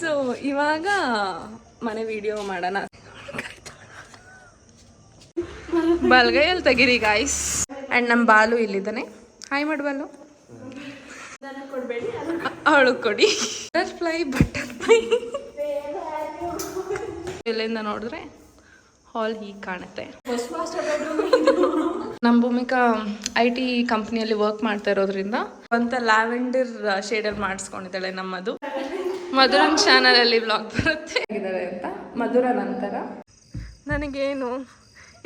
So ಇವಾಗ ಮನೆ video ಮಾಡೋಣ. ಬಲ್ಗೈಯಲ್ಲಿ ತೆಗೀರಿ ಗಾಯ್ಸ್. ಆ್ಯಂಡ್ ನಮ್ಮ ಬಾಲು ಇಲ್ಲಿದ್ದಾನೆ. ಹಾಯ್ ಮಾಡು ಬಾಲು. ಅವಳು ಕೊಡಿ. ಬಟರ್ಫ್ಲೈ ಇಲ್ಲಿಂದ ನೋಡಿದ್ರೆ ಹಾಲ್ ಹೀಗೆ ಕಾಣುತ್ತೆ. ನಮ್ಮ ಭೂಮಿಕಾ IT ಕಂಪ್ನಿಯಲ್ಲಿ ವರ್ಕ್ ಮಾಡ್ತಾ ಇರೋದ್ರಿಂದ ಅಂತ ಲ್ಯಾವೆಂಡರ್ ಶೇಡಲ್ಲಿ ಮಾಡಿಸ್ಕೊಂಡಿದ್ದಾಳೆ. ನಮ್ಮದು ಮಧುರನ್ ಚಾನಲಲ್ಲಿ ವ್ಲಾಗ್ ಬರುತ್ತೆ ಅಂತ. ಮಧುರ ನಂತರ ನನಗೇನು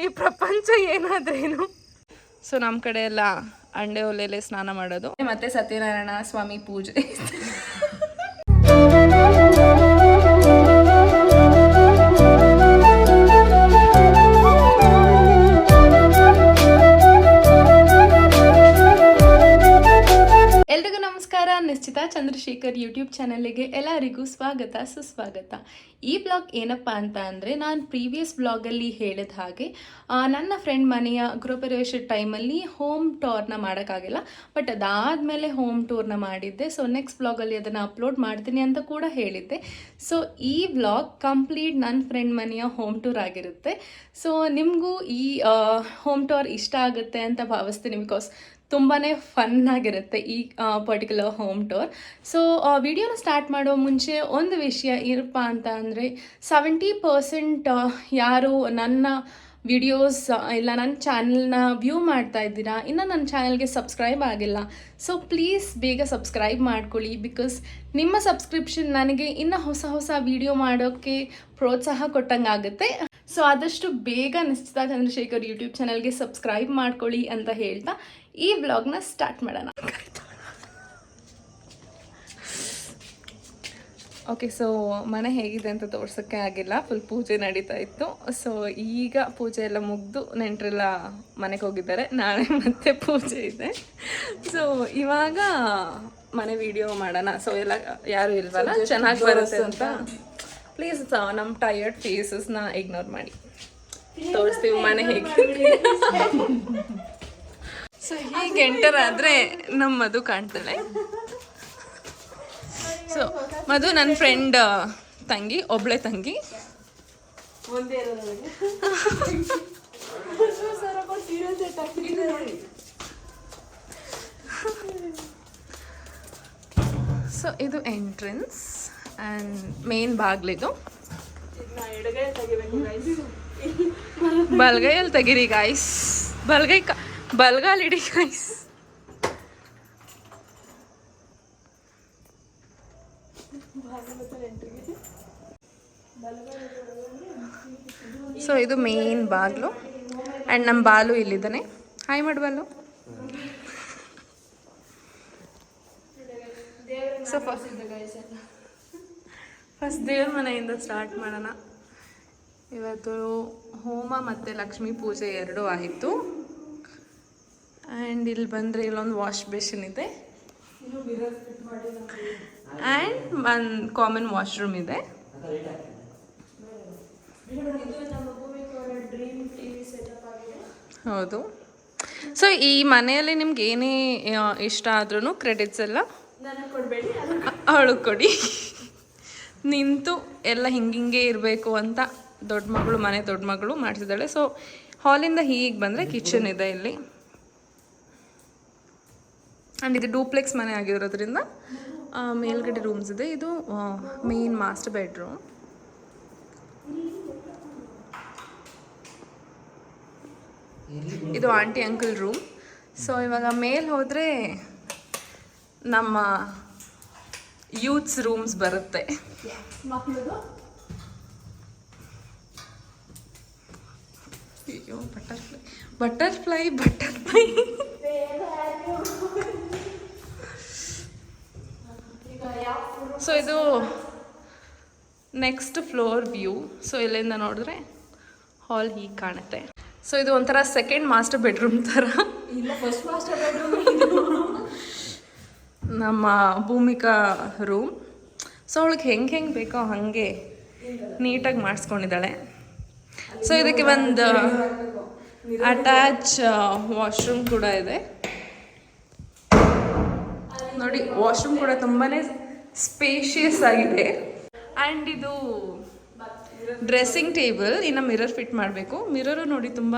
ಈ ಪ್ರಪಂಚ ಏನಾದ್ರೇನು. ಸೊ ನಮ್ಮ ಕಡೆ ಎಲ್ಲ ಅಂಡೆ ಒಲೆಯಲ್ಲೇ ಸ್ನಾನ ಮಾಡೋದು, ಮತ್ತೆ ಸತ್ಯನಾರಾಯಣ ಸ್ವಾಮಿ ಪೂಜೆ. ಎಲ್ರಿಗೂ ನಮಸ್ಕಾರ. ನಿಶ್ಚಿತಾ ಚಂದ್ರಶೇಖರ್ ಯೂಟ್ಯೂಬ್ ಚಾನಲ್ಗೆ ಎಲ್ಲರಿಗೂ ಸ್ವಾಗತ ಸುಸ್ವಾಗತ. ಈ ಬ್ಲಾಗ್ ಏನಪ್ಪ ಅಂತ ಅಂದರೆ, ನಾನು ಪ್ರೀವಿಯಸ್ ಬ್ಲಾಗಲ್ಲಿ ಹೇಳಿದ ಹಾಗೆ ನನ್ನ ಫ್ರೆಂಡ್ ಮನೆಯ ಗೃಹಪ್ರವೇಶ ಟೈಮಲ್ಲಿ ಹೋಮ್ ಟೂರ್ನ ಮಾಡೋಕ್ಕಾಗಿಲ್ಲ, ಬಟ್ ಅದಾದಮೇಲೆ ಹೋಮ್ ಟೂರ್ನ ಮಾಡಿದ್ದೆ. ಸೊ ನೆಕ್ಸ್ಟ್ ಬ್ಲಾಗಲ್ಲಿ ಅದನ್ನು ಅಪ್ಲೋಡ್ ಮಾಡ್ತೀನಿ ಅಂತ ಕೂಡ ಹೇಳಿದ್ದೆ. ಸೊ ಈ ಬ್ಲಾಗ್ ಕಂಪ್ಲೀಟ್ ನನ್ನ ಫ್ರೆಂಡ್ ಮನೆಯ ಹೋಮ್ ಟೂರ್ ಆಗಿರುತ್ತೆ. ಸೊ ನಿಮಗೂ ಈ ಹೋಮ್ ಟೂರ್ ಇಷ್ಟ ಆಗುತ್ತೆ ಅಂತ ಭಾವಿಸ್ತೀನಿ, ಬಿಕಾಸ್ ತುಂಬಾ ಫನ್ ಆಗಿರುತ್ತೆ ಈ ಪರ್ಟಿಕ್ಯುಲರ್ ಹೋಮ್ ಟೂರ್. ಸೊ ವಿಡಿಯೋನ ಸ್ಟಾರ್ಟ್ ಮಾಡೋ ಮುಂಚೆ ಒಂದು ವಿಷಯ ಏನಪ್ಪ ಅಂತ ಅಂದರೆ, 70% ಯಾರು ನನ್ನ ವಿಡಿಯೋಸ್ ಇಲ್ಲ ನನ್ನ ಚಾನಲ್ನ ವ್ಯೂ ಮಾಡ್ತಾ ಇದ್ದೀರಾ, ಇನ್ನು ನನ್ನ ಚಾನಲ್ಗೆ ಸಬ್ಸ್ಕ್ರೈಬ್ ಆಗಿಲ್ಲ. ಸೊ ಪ್ಲೀಸ್ ಬೇಗ ಸಬ್ಸ್ಕ್ರೈಬ್ ಮಾಡ್ಕೊಳ್ಳಿ, ಬಿಕಾಸ್ ನಿಮ್ಮ ಸಬ್ಸ್ಕ್ರಿಪ್ಷನ್ ನನಗೆ ಇನ್ನು ಹೊಸ ಹೊಸ ವಿಡಿಯೋ ಮಾಡೋಕ್ಕೆ ಪ್ರೋತ್ಸಾಹ ಕೊಟ್ಟಂಗೆ ಆಗುತ್ತೆ. ಸೊ ಆದಷ್ಟು ಬೇಗ ನಿಶ್ಚಿತಾ ಚಂದ್ರಶೇಖರ್ ಯೂಟ್ಯೂಬ್ ಚಾನಲ್ಗೆ ಸಬ್ಸ್ಕ್ರೈಬ್ ಮಾಡ್ಕೊಳ್ಳಿ ಅಂತ ಹೇಳ್ತಾ ಈ ವ್ಲಾಗ್ನ ಸ್ಟಾರ್ಟ್ ಮಾಡೋಣ. ಓಕೆ, ಸೊ ಮನೆ ಹೇಗಿದೆ ಅಂತ ತೋರ್ಸೋಕ್ಕೆ ಆಗಿಲ್ಲ, ಫುಲ್ ಪೂಜೆ ನಡೀತಾ ಇತ್ತು. ಸೊ ಈಗ ಪೂಜೆ ಎಲ್ಲ ಮುಗಿದು ನೆಂಟರೆಲ್ಲ ಮನೆಗೆ ಹೋಗಿದ್ದಾರೆ, ನಾಳೆ ಮತ್ತೆ ಪೂಜೆ ಇದೆ. ಸೊ ಇವಾಗ ಮನೆ ವಿಡಿಯೋ ಮಾಡೋಣ. ಸೊ ಎಲ್ಲ ಯಾರು ಇಲ್ವಲ್ಲ, ಚೆನ್ನಾಗಿ ಬರುತ್ತೆ ಅಂತ ಪ್ಲೀಸ್ ನಮ್ಮ ಟಯರ್ಡ್ ಫೇಸಸ್ನ ಇಗ್ನೋರ್ ಮಾಡಿ ತೋರಿಸ್ತೀವಿ ಮನೆ ಹೇಗೆ. ಸೊ ಹೀಗೆ ಎಂಟರ್ ಆದರೆ ನಮ್ಮ ಮಧು ಕಾಣ್ತಾಳೆ. ಸೊ ಮಧು ನನ್ನ ಫ್ರೆಂಡ್ ತಂಗಿ, ಒಬ್ಳೆ ತಂಗಿ. ಸೊ ಇದು ಎಂಟ್ರೆನ್ಸ್ ಆ್ಯಂಡ್ ಮೇನ್ ಬಾಗಿಲಿದು. ಬಲ್ಗೈಯಲ್ಲಿ ತೆಗೀರಿ ಗಾಯ್ಸ್, ಬಲ್ಗಾಲ್ ಇಡಿ ಗಾಯ್ಸ್. ಸೊ ಇದು ಮೇನ್ ಬಾಗಿಲು ಆ್ಯಂಡ್ ನಮ್ಮ ಬಾಲು ಇಲ್ಲಿದ್ದಾನೆ. ಹಾಯ್ ಮಾಡು ಬಾಲು. ಸೊ ಫಸ್ಟ್ ದೇವ್ರ ಮನೆಯಿಂದ ಸ್ಟಾರ್ಟ್ ಮಾಡೋಣ. ಇವತ್ತು ಹೋಮ ಮತ್ತು ಲಕ್ಷ್ಮೀ ಪೂಜೆ ಎರಡೂ ಆಯಿತು. ಆ್ಯಂಡ್ ಇಲ್ಲಿ ಬಂದರೆ ಇಲ್ಲೊಂದು ವಾಶ್ ಬೇಸಿನ್ ಇದೆ ಆ್ಯಂಡ್ ಒಂದು ಕಾಮನ್ ವಾಶ್ರೂಮ್ ಇದೆ. ಹೌದು. ಸೊ ಈ ಮನೆಯಲ್ಲಿ ನಿಮ್ಗೆ ಏನೇ ಇಷ್ಟ ಆದ್ರೂ ಕ್ರೆಡಿಟ್ಸ್ ಎಲ್ಲ ಅವಳು ಕೊಡಿ. ನಿಂತು ಎಲ್ಲ ಹಿಂಗೆ ಇರಬೇಕು ಅಂತ ದೊಡ್ಡ ಮಗಳು ಮಾಡಿಸಿದ್ದಾಳೆ. ಸೊ ಹಾಲಿಂದ ಹೀಗೆ ಬಂದರೆ ಕಿಚನ್ ಇದೆ ಇಲ್ಲಿ. ಆ್ಯಂಡ್ ಇದು ಡೂಪ್ಲೆಕ್ಸ್ ಮನೆ ಆಗಿರೋದ್ರಿಂದ ಮೇಲ್ಗಡೆ ರೂಮ್ಸ್ ಇದೆ. ಇದು ಮೇನ್ ಮಾಸ್ಟರ್ ಬೆಡ್ರೂಮ್. ಇದು ಆಂಟಿ ಅಂಕಲ್ ರೂಮ್. ಸೊ ಇವಾಗ ಮೇಲೆ ಹೋದರೆ ನಮ್ಮ ಯೂತ್ಸ್ ರೂಮ್ಸ್ ಬರುತ್ತೆ. ಅಯ್ಯೋ ಬಟರ್ಫ್ಲೈ ಸೊ ಇದು ನೆಕ್ಸ್ಟ್ ಫ್ಲೋರ್ ವ್ಯೂ. ಸೊ ಇಲ್ಲಿಂದ ನೋಡಿದ್ರೆ ಹಾಲ್ ಹೀಗೆ ಕಾಣುತ್ತೆ. ಸೊ ಇದು ಒಂಥರ ಸೆಕೆಂಡ್ ಮಾಸ್ಟರ್ ಬೆಡ್ರೂಮ್ ಥರ. ಇಲ್ಲ, ಫಸ್ಟ್ ಮಾಸ್ಟರ್ ಬೆಡ್ರೂಮ್ ನಮ್ಮ ಭೂಮಿಕಾ ರೂಮ್. ಸೊ ಅವಳಿಗೆ ಹೆಂಗೆ ಬೇಕೋ ಹಾಗೆ ನೀಟಾಗಿ ಮಾಡಿಸ್ಕೊಂಡಿದ್ದಾಳೆ. ಸೊ ಇದಕ್ಕೆ ಒಂದು ಅಟ್ಯಾಚ್ ವಾಶ್ರೂಮ್ ಕೂಡ ಇದೆ ನೋಡಿ. ವಾಶ್ರೂಮ್ ಕೂಡ ತುಂಬಾ ಸ್ಪೇಷಿಯಸ್ ಆಗಿದೆ. ಆ್ಯಂಡ್ ಇದು ಡ್ರೆಸ್ಸಿಂಗ್ ಟೇಬಲ್. ಇನ್ನು ಮಿರರ್ ಫಿಟ್ ಮಾಡಬೇಕು. ಮಿರರು ನೋಡಿ ತುಂಬ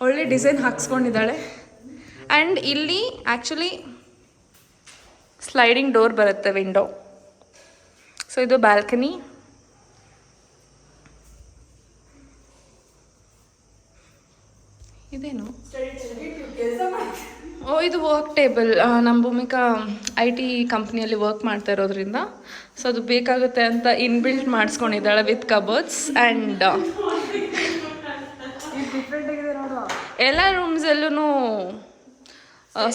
ಒಳ್ಳೆ ಡಿಸೈನ್ ಹಾಕ್ಸ್ಕೊಂಡಿದ್ದಾಳೆ. ಆ್ಯಂಡ್ ಇಲ್ಲಿ ಆ್ಯಕ್ಚುಲಿ ಸ್ಲೈಡಿಂಗ್ ಡೋರ್ ಬರುತ್ತೆ, ವಿಂಡೋ. ಸೊ ಇದು ಬ್ಯಾಲ್ಕನಿ. ಇದೇನು? ಓ, ಇದು ವರ್ಕ್ ಟೇಬಲ್. ನಮ್ಮ ಭೂಮಿಕಾ IT ಕಂಪ್ನಿಯಲ್ಲಿ ವರ್ಕ್ ಮಾಡ್ತಾ ಇರೋದ್ರಿಂದ ಸೊ ಅದು ಬೇಕಾಗುತ್ತೆ ಅಂತ ಇನ್ಬಿಲ್ಟ್ ಮಾಡಿಸ್ಕೊಂಡಿದ್ದಾಳೆ ವಿತ್ ಕಬೋರ್ಡ್ಸ್. ಆ್ಯಂಡ್ ಎಲ್ಲ ರೂಮ್ಸಲ್ಲೂ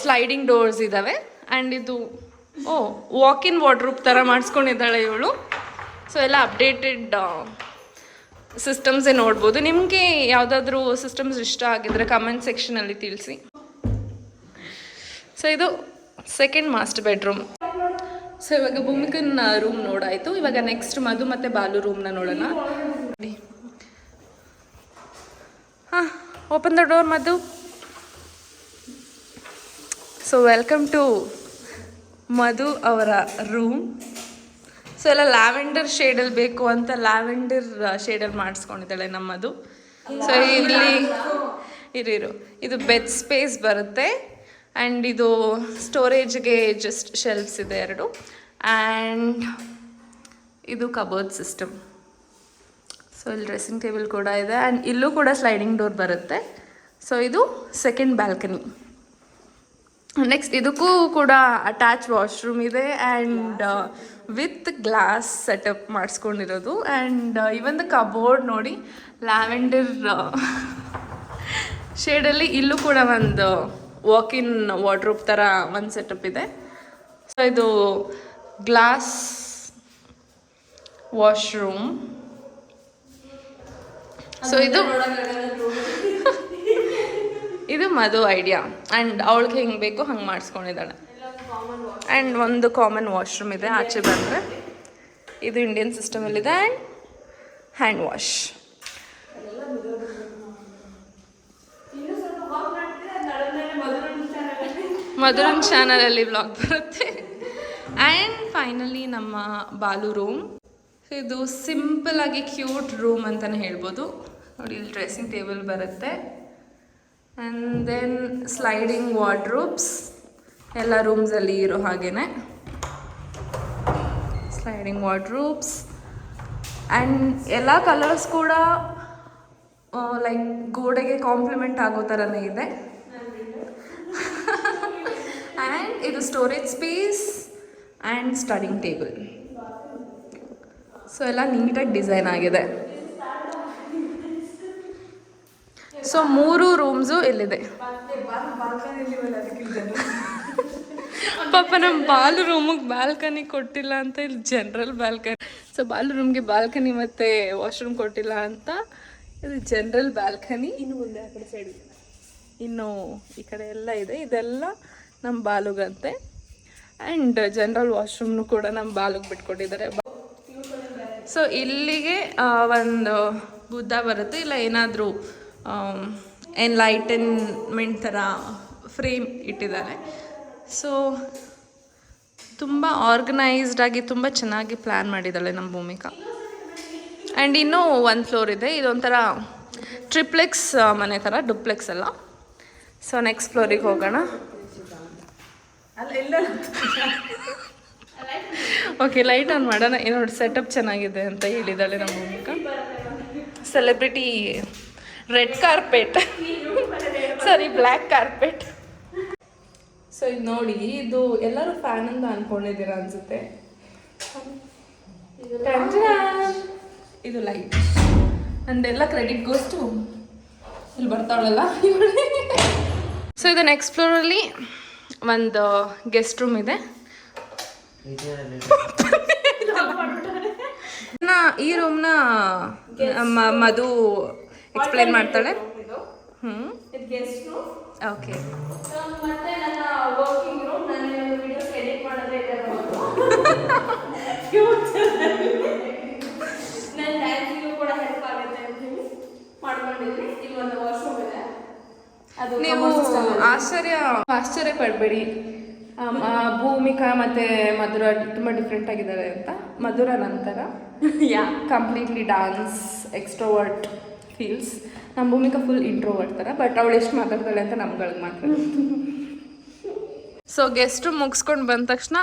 ಸ್ಲೈಡಿಂಗ್ ಡೋರ್ಸ್ ಇದ್ದಾವೆ. ಆ್ಯಂಡ್ ಇದು ವಾಕ್ ಇನ್ ವಾರ್ಡ್ರೂಮ್ ಥರ ಮಾಡಿಸ್ಕೊಂಡಿದ್ದಾಳೆ ಇವಳು. ಸೊ ಎಲ್ಲ ಅಪ್ಡೇಟೆಡ್ ಸಿಸ್ಟಮ್ಸೇ ನೋಡ್ಬೋದು. ನಿಮಗೆ ಯಾವುದಾದ್ರೂ ಸಿಸ್ಟಮ್ಸ್ ಇಷ್ಟ ಆಗಿದ್ರೆ ಕಮೆಂಟ್ ಸೆಕ್ಷನಲ್ಲಿ ತಿಳಿಸಿ. ಸೊ ಇದು ಸೆಕೆಂಡ್ ಮಾಸ್ಟರ್ ಬೆಡ್ರೂಮ್. ಸೊ ಇವಾಗ ಭೂಮಿಕನ ರೂಮ್ ನೋಡಾಯಿತು. ಇವಾಗ ನೆಕ್ಸ್ಟ್ ಮಧು ಮತ್ತು ಬಾಲು ರೂಮ್ನ ನೋಡೋಣ. ಹಾಂ, open the door Madhu. So welcome to Madhu ಅವರ ರೂಮ್. ಸೊ ಎಲ್ಲ ಲ್ಯಾವೆಂಡರ್ ಶೇಡಲ್ಲಿ ಬೇಕು ಅಂತ ಲ್ಯಾವೆಂಡರ್ ಶೇಡಲ್ಲಿ ಮಾಡಿಸ್ಕೊಂಡಿದ್ದಾಳೆ ನಮ್ಮದು. ಸೊ ಇಲ್ಲಿ ಇರು ಇದು ಬೆಡ್ ಸ್ಪೇಸ್ ಬರುತ್ತೆ. ಆ್ಯಂಡ್ ಇದು ಸ್ಟೋರೇಜ್ಗೆ ಜಸ್ಟ್ ಶೆಲ್ಫ್ಸ್ ಇದೆ 2. ಆ್ಯಂಡ್ ಇದು ಕಬೋರ್ಡ್ ಸಿಸ್ಟಮ್. ಸೊ ಇಲ್ಲಿ ಡ್ರೆಸ್ಸಿಂಗ್ ಟೇಬಲ್ ಕೂಡ ಇದೆ. ಆ್ಯಂಡ್ ಇಲ್ಲೂ ಕೂಡ ಸ್ಲೈಡಿಂಗ್ ಡೋರ್ ಬರುತ್ತೆ. ಸೊ ಇದು ಸೆಕೆಂಡ್ ಬ್ಯಾಲ್ಕನಿ. ನೆಕ್ಸ್ಟ್ ಇದಕ್ಕೂ ಕೂಡ ಅಟ್ಯಾಚ್ ವಾಶ್ರೂಮ್ ಇದೆ. ಆ್ಯಂಡ್ ವಿತ್ ಗ್ಲಾಸ್ ಸೆಟಪ್ ಮಾಡಿಸ್ಕೊಂಡಿರೋದು. ಆ್ಯಂಡ್ ಇವನ್ ದ ಕಬೋರ್ಡ್ ನೋಡಿ ಲ್ಯಾವೆಂಡರ್ ಶೇಡಲ್ಲಿ. ಇಲ್ಲೂ ಕೂಡ ಒಂದು ವಾಕ್ ಇನ್ ವಾರ್ಡ್ರೋಬ್ ಥರ ಒಂದು ಸೆಟಪ್ ಇದೆ. ಸೊ ಇದು ಗ್ಲಾಸ್ ವಾಶ್ರೂಮ್. ಸೊ ಇದು ಮಧು ಐಡಿಯಾ. ಆ್ಯಂಡ್ ಅವಳಿಗೆ ಹೆಂಗೆ ಬೇಕೋ ಹಂಗೆ ಮಾಡಿಸ್ಕೊಂಡಿದ್ದಾಳೆ. ಆ್ಯಂಡ್ ಒಂದು ಕಾಮನ್ ವಾಶ್ರೂಮ್ ಇದೆ ಆಚೆ ಬಂದರೆ. ಇದು ಇಂಡಿಯನ್ ಸಿಸ್ಟಮಲ್ಲಿದೆ. And hand wash. ಮಧುರನ್ ಚಾನಲಲ್ಲಿ ವ್ಲಾಗ್ ಬರುತ್ತೆ. ಆ್ಯಂಡ್ ಫೈನಲಿ ನಮ್ಮ ಬಾಲು ರೂಮ್. ಇದು ಸಿಂಪಲ್ ಆಗಿ ಕ್ಯೂಟ್ ರೂಮ್ ಅಂತಲೇ ಹೇಳ್ಬೋದು. ನೋಡಿ ಇಲ್ಲಿ ಡ್ರೆಸ್ಸಿಂಗ್ ಟೇಬಲ್ ಬರುತ್ತೆ. ಆ್ಯಂಡ್ ದೆನ್ ಸ್ಲೈಡಿಂಗ್ ವಾರ್ಡ್ರೋಬ್ಸ್ ಎಲ್ಲ ರೂಮ್ಸಲ್ಲಿ ಇರೋ ಹಾಗೇ ಸ್ಲೈಡಿಂಗ್ ವಾರ್ಡ್ರೋಬ್ಸ್. ಆ್ಯಂಡ್ ಎಲ್ಲ ಕಲರ್ಸ್ ಕೂಡ ಲೈಕ್ ಗೋಡೆಗೆ ಕಾಂಪ್ಲಿಮೆಂಟ್ ಆಗೋ ಥರನೇ ಇದೆ. ಆ್ಯಂಡ್ ಇದು storage space and studying table. So ಎಲ್ಲ ನೀಟಾಗಿ ಡಿಸೈನ್ ಆಗಿದೆ. ಸೊ 3 ರೂಮ್ಸು ಇಲ್ಲಿದೆ. ಪಾಪ ನಮ್ಮ ಬಾಲು ರೂಮಿಗೆ ಬಾಲ್ಕನಿ ಕೊಟ್ಟಿಲ್ಲ ಅಂತ ಇಲ್ಲಿ ಜನರಲ್ ಬಾಲ್ಕನಿ. ಸೊ ಬಾಲು ರೂಮ್ಗೆ ಬಾಲ್ಕನಿ ಮತ್ತು ವಾಶ್ರೂಮ್ ಕೊಟ್ಟಿಲ್ಲ ಅಂತ ಇದು ಜನರಲ್ ಬಾಲ್ಕನಿ. ಇನ್ನು ಮುಂದೆ ಆ ಕಡೆ ಸೈಡ್ ಇದೆ, ಇನ್ನು ಈ ಕಡೆ ಎಲ್ಲ ಇದೆ. ಇದೆಲ್ಲ ನಮ್ಮ ಬಾಲುಗಂತೆ. ಆ್ಯಂಡ್ ಜನರಲ್ ವಾಶ್ರೂಮ್ನು ಕೂಡ ನಮ್ಮ ಬಾಲುಗೆ ಬಿಟ್ಕೊಟ್ಟಿದ್ದಾರೆ. ಸೊ ಇಲ್ಲಿಗೆ ಒಂದು ಬುದ್ಧ ಬರುತ್ತೆ, ಇಲ್ಲ ಏನಾದರೂ ಎನ್ಲೈಟನ್ಮೆಂಟ್ ಥರ ಫ್ರೇಮ್ ಇಟ್ಟಿದ್ದಾರೆ. ಸೊ ತುಂಬ ಆರ್ಗನೈಸ್ಡ್ ಆಗಿ ತುಂಬ ಚೆನ್ನಾಗಿ ಪ್ಲ್ಯಾನ್ ಮಾಡಿದ್ದಾಳೆ ನಮ್ಮ ಭೂಮಿಕಾ. ಆ್ಯಂಡ್ ಇನ್ನೂ 1 ಫ್ಲೋರ್ ಇದೆ. ಇದೊಂಥರ ಟ್ರಿಪ್ಲೆಕ್ಸ್ ಮನೆ ಥರ, ಡುಪ್ಲೆಕ್ಸ್ ಅಲ್ಲ. ಸೊ ನೆಕ್ಸ್ಟ್ ಫ್ಲೋರಿಗೆ ಹೋಗೋಣ. ಓಕೆ, ಲೈಟ್ ಆನ್ ಮಾಡೋಣ. ನೋಡಿ ಸೆಟಪ್ ಚೆನ್ನಾಗಿದೆ ಅಂತ ಹೇಳಿದ್ದಾಳೆ ನಮ್ಮ ಭೂಮಿಕಾ. ಸೆಲೆಬ್ರಿಟಿ ರೆಡ್ ಕಾರ್ಪೆಟ್, ಸಾರಿ ಬ್ಲ್ಯಾಕ್ ಕಾರ್ಪೆಟ್. ಸೊ ಇದು ನೋಡಿ, ಇದು ಎಲ್ಲರೂ ಫ್ಯಾನ್ ಅಂತ ಅಂದ್ಕೊಂಡಿದ್ದೀರಾ ಅನ್ಸುತ್ತೆ. ಇದು ಲೈಟ್. ಅಂದೆಲ್ಲ ಕ್ರೆಡಿಟ್ ಗೋಸ್ಟು ಇಲ್ಲಿ ಬರ್ತಾವಳಲ್ಲ. ಸೊ ಇದು ನೆಕ್ಸ್ಟ್ ಫ್ಲೋರಲ್ಲಿ ಒಂದು ಗೆಸ್ಟ್ ರೂಮ್ ಇದೆ. ಈ ರೂಮ್ನ ಮಧು ಎಕ್ಸ್ಪ್ಲೈನ್ ಮಾಡ್ತಾಳೆ. ಓಕೆ. ನೀವು ಆಶ್ಚರ್ಯ ಪಡಬೇಡಿ, ಭೂಮಿಕಾ ಮತ್ತು ಮಧುರ ತುಂಬ ಡಿಫ್ರೆಂಟ್ ಆಗಿದ್ದಾರೆ ಅಂತ. ಮಧುರ ನಂತರ ಕಂಪ್ಲೀಟ್ಲಿ ಡಾನ್ಸ್ ಎಕ್ಸ್ಟ್ರೋವರ್ಟ್ ಫೀಲ್ಸ್. ನಮ್ಮ ಭೂಮಿಕಾ ಫುಲ್ ಇಂಟ್ರೋವರ್ಟ್ ಥರ, ಬಟ್ ಅವಳು ಎಷ್ಟು ಮಾತಾಡ್ತಾಳೆ ಅಂತ ನಮ್ಗಳಿಗೆ ಮಾತ್ರ. ಸೊ ಗೆಸ್ಟು ಮುಗಿಸ್ಕೊಂಡು ಬಂದ ತಕ್ಷಣ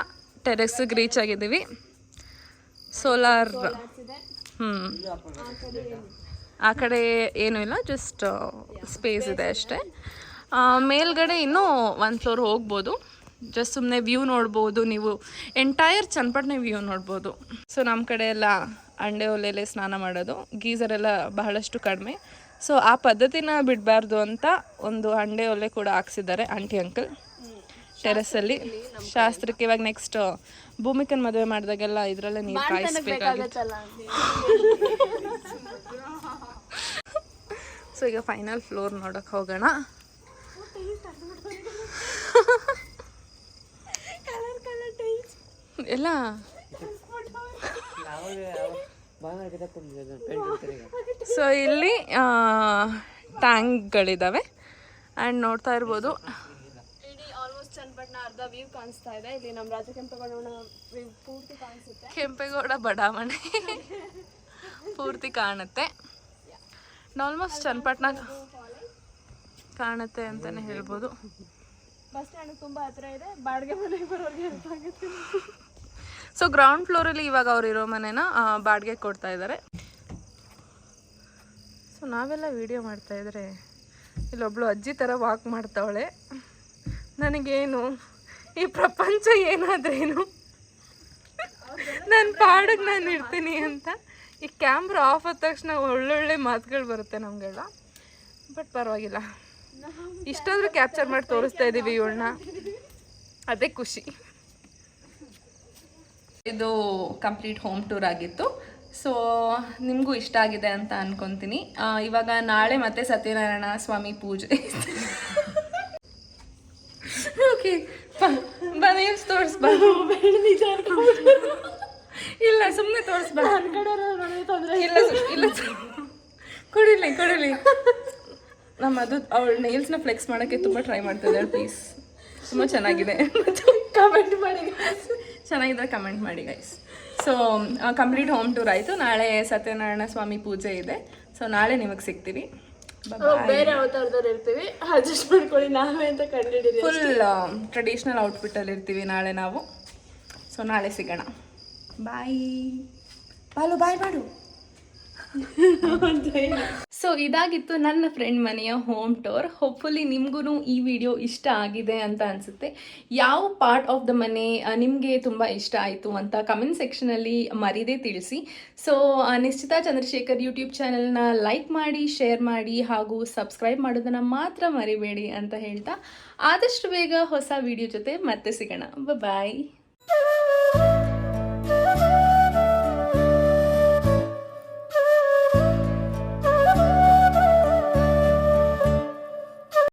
ಟೆರೆಸ್ಗೆ ರೀಚ್ ಆಗಿದ್ದೀವಿ. ಸೋಲಾರ್ ಆ ಕಡೆ ಏನೂ ಇಲ್ಲ, ಜಸ್ಟ್ ಸ್ಪೇಸ್ ಇದೆ ಅಷ್ಟೇ. ಮೇಲ್ಗಡೆ ಇನ್ನೂ 1 ಫ್ಲೋರ್ ಹೋಗ್ಬೋದು, ಜಸ್ಟ್ ಸುಮ್ಮನೆ ವ್ಯೂ ನೋಡ್ಬೋದು ನೀವು, ಎಂಟೈರ್ ಚನ್ನಪಟ್ಟಣ ವ್ಯೂ ನೋಡ್ಬೋದು. ಸೊ ನಮ್ಮ ಕಡೆ ಎಲ್ಲ ಅಂಡೆ ಒಲೆಯಲ್ಲೇ ಸ್ನಾನ ಮಾಡೋದು, ಗೀಸರ್ ಎಲ್ಲ ಬಹಳಷ್ಟು ಕಡಿಮೆ. ಸೊ ಆ ಪದ್ಧತಿನ ಬಿಡಬಾರ್ದು ಅಂತ ಒಂದು ಅಂಡೆ ಒಲೆ ಕೂಡ ಹಾಕ್ಸಿದ್ದಾರೆ ಆಂಟಿ ಅಂಕಲ್ ಟೆರೆಸಲ್ಲಿ. ಶಾಸ್ತ್ರಕ್ಕೆ ಇವಾಗ ನೆಕ್ಸ್ಟ್ ಭೂಮಿಕನ್ ಮದುವೆ ಮಾಡಿದಾಗೆಲ್ಲ ಇದರಲ್ಲೇ ನೀರು ಕಾಯಿಸ್ಬೇಕಾಗುತ್ತೆ. ಸೊ ಈಗ ಫೈನಲ್ ಫ್ಲೋರ್ ನೋಡೋಕೆ ಹೋಗೋಣ. ಎಲ್ಲ ಸೊ ಇಲ್ಲಿ ಟ್ಯಾಂಕ್ಗಳಿದ್ದಾವೆ ಆ್ಯಂಡ್ ನೋಡ್ತಾ ಇರ್ಬೋದು ಅರ್ಧ ವ್ಯೂ ಕಾಣಿಸ್ತಾ ಇದೆ. ಇಲ್ಲಿ ನಮ್ಮ ರಾಜ ಕೆಂಪೇಗೌಡ ಪೂರ್ತಿ ಕಾಣಿಸುತ್ತೆ. ಕೆಂಪೇಗೌಡ ಬಡಾವಣೆ ಪೂರ್ತಿ ಕಾಣುತ್ತೆ. ಆಲ್ಮೋಸ್ಟ್ ಚನ್ನಪಟ್ಟಣ ಕಾಣುತ್ತೆ ಅಂತಲೇ ಹೇಳ್ಬೋದು. ಬಸ್ ಸ್ಟ್ಯಾಂಡ್ ತುಂಬ ಹತ್ರ ಇದೆ, ಬಾಡಿಗೆ ಮನೆಗೆ ಬರೋರಿಗೆ ಹೆಲ್ಪ್ ಆಗುತ್ತೆ. ಸೊ ಗ್ರೌಂಡ್ ಫ್ಲೋರಲ್ಲಿ ಇವಾಗ ಅವ್ರು ಇರೋ ಮನೇನ ಬಾಡಿಗೆ ಕೊಡ್ತಾ ಇದ್ದಾರೆ. ಸೊ ನಾವೆಲ್ಲ ವಿಡಿಯೋ ಮಾಡ್ತಾಯಿದ್ರೆ ಇಲ್ಲೊಬ್ಳು ಅಜ್ಜಿ ಥರ ವಾಕ್ ಮಾಡ್ತಾವಳೆ. ನನಗೇನು ಈ ಪ್ರಪಂಚ ಏನಾದ್ರೇನು, ನನ್ನ ಪಾಡಿಗೆ ನಾನು ಇರ್ತೀನಿ ಅಂತ. ಈ ಕ್ಯಾಮ್ರಾ ಆಫ್ ಆದ ತಕ್ಷಣ ಒಳ್ಳೊಳ್ಳೆ ಮಾತುಗಳು ಬರುತ್ತೆ ನಮಗೆಲ್ಲ, ಬಟ್ ಪರವಾಗಿಲ್ಲ, ಇಷ್ಟಾದರೂ ಕ್ಯಾಪ್ಚರ್ ಮಾಡಿ ತೋರಿಸ್ತಾ ಇದ್ದೀವಿ ಇವಳನ್ನ, ಅದೇ ಖುಷಿ. ಇದು ಕಂಪ್ಲೀಟ್ ಹೋಮ್ ಟೂರ್ ಆಗಿತ್ತು. ಸೊ ನಿಮಗೂ ಇಷ್ಟ ಆಗಿದೆ ಅಂತ ಅನ್ಕೊತೀನಿ. ಇವಾಗ ನಾಳೆ ಮತ್ತೆ ಸತ್ಯನಾರಾಯಣ ಸ್ವಾಮಿ ಪೂಜೆ. ಓಕೆ ಬನ್ನಿ ತೋರಿಸ್ಬಾ. ಇಲ್ಲ ಸುಮ್ಮನೆ ತೋರಿಸ್ಬಾ. ಇಲ್ಲ ಇಲ್ಲ ಕೊಡಿಲಿ. ನಮ್ಮ ಅದು ಅವಳ ನೇಲ್ಸ್ನ ಫ್ಲೆಕ್ಸ್ ಮಾಡೋಕ್ಕೆ ತುಂಬ ಟ್ರೈ ಮಾಡ್ತಿದ್ದಾಳೆ. ಪ್ಲೀಸ್, ತುಂಬ ಚೆನ್ನಾಗಿದೆ, ಕಮೆಂಟ್ ಮಾಡಿ. ಚೆನ್ನಾಗಿದ್ರೆ ಕಮೆಂಟ್ ಮಾಡಿ guys. So complete home tour ಆಯಿತು. ನಾಳೆ ಸತ್ಯನಾರಾಯಣ ಸ್ವಾಮಿ ಪೂಜೆ ಇದೆ. ಸೊ ನಾಳೆ ನಿಮಗೆ ಸಿಗ್ತೀವಿ. ಬೇರೆ ಅವತಾರದವ್ರು ಇರ್ತೀವಿ, ಅಡ್ಜಸ್ಟ್ ಮಾಡ್ಕೊಳ್ಳಿ. ನಾವೇ ಅಂತ ಕಂಡಿದ್ದೀವಿ. ಫುಲ್ ಟ್ರೆಡಿಷ್ನಲ್ ಔಟ್ಫಿಟ್ಟಲ್ಲಿ ಇರ್ತೀವಿ ನಾಳೆ ನಾವು. ಸೊ ನಾಳೆ ಸಿಗೋಣ. ಬಾಯ್ ಬಾಯ್ ಮಾಡು. ಸೊ ಇದಾಗಿತ್ತು ನನ್ನ ಫ್ರೆಂಡ್ ಮನೆಯ ಹೋಮ್ ಟೂರ್. ಹೋಪ್ಫುಲಿ ನಿಮಗೂ ಈ ವಿಡಿಯೋ ಇಷ್ಟ ಆಗಿದೆ ಅಂತ ಅನಿಸುತ್ತೆ. ಯಾವ ಪಾರ್ಟ್ ಆಫ್ ದ ಮನೆ ನಿಮಗೆ ತುಂಬ ಇಷ್ಟ ಆಯಿತು ಅಂತ ಕಮೆಂಟ್ ಸೆಕ್ಷನಲ್ಲಿ ಮರೀದೇ ತಿಳಿಸಿ. ಸೊ ನಿಶ್ಚಿತಾ ಚಂದ್ರಶೇಖರ್ ಯೂಟ್ಯೂಬ್ ಚಾನಲ್ನ ಲೈಕ್ ಮಾಡಿ, ಶೇರ್ ಮಾಡಿ ಹಾಗೂ ಸಬ್ಸ್ಕ್ರೈಬ್ ಮಾಡೋದನ್ನು ಮಾತ್ರ ಮರಿಬೇಡಿ ಅಂತ ಹೇಳ್ತಾ ಆದಷ್ಟು ಬೇಗ ಹೊಸ ವಿಡಿಯೋ ಜೊತೆ ಮತ್ತೆ ಸಿಗೋಣ. ಬಾಯ್.